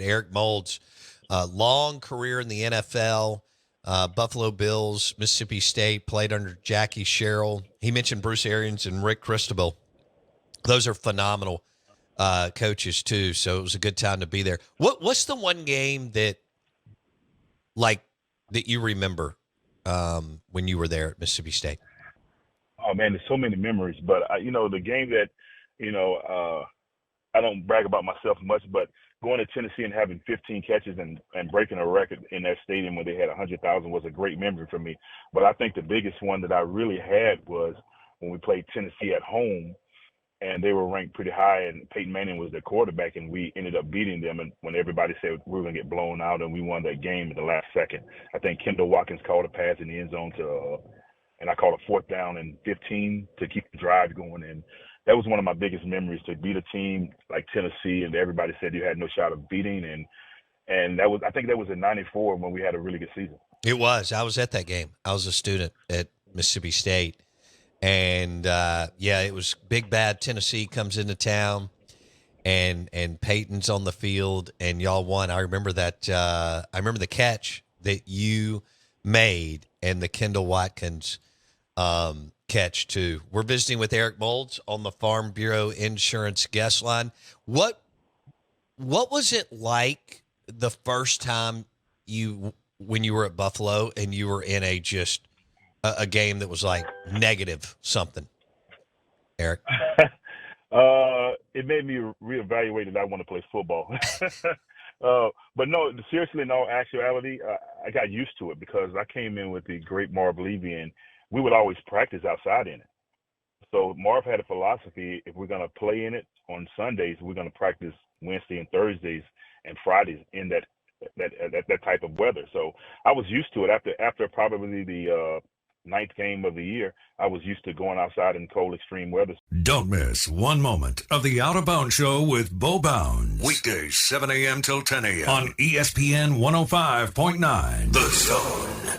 Eric Moulds, long career in the NFL, Buffalo Bills, Mississippi State, played under Jackie Sherrill. He mentioned Bruce Arians and Rick Cristobal. Those are phenomenal coaches too. So it was a good time to be there. What's the one game that you remember when you were there at Mississippi State? Oh man, there's so many memories. But the game that, I don't brag about myself much, but going to Tennessee and having 15 catches and breaking a record in that stadium when they had 100,000 was a great memory for me. But I think the biggest one that I really had was when we played Tennessee at home, and they were ranked pretty high, and Peyton Manning was their quarterback, and we ended up beating them. And when everybody said we were going to get blown out, and we won that game in the last second, I think Kendall Watkins called a pass in the end zone and I called a 4th down and 15 to keep the drive going. And that was one of my biggest memories, to beat a team like Tennessee, and everybody said you had no shot of beating. And I think that was in '94 when we had a really good season. It was. I was at that game. I was a student at Mississippi State. And, it was big bad Tennessee comes into town, and Peyton's on the field, and y'all won. I remember that. I remember the catch that you made and the Kendall Watkins catch, too. We're visiting with Eric Moulds on the Farm Bureau Insurance guest line. What was it like the first time when you were at Buffalo and you were in a game that was like negative something, Eric? It made me reevaluate that I want to play football. But no, seriously, in all actuality, I got used to it because I came in with the great Marv Levy, and we would always practice outside in it. So Marv had a philosophy: if we're going to play in it on Sundays, we're going to practice Wednesday and Thursdays and Fridays in that type of weather. So I was used to it. After probably the 9th game of the year, I was used to going outside in cold, extreme weather. Don't miss one moment of the Out of Bounds Show with Bo Bounds. Weekdays, 7 a.m. till 10 a.m. on ESPN 105.9. The Zone.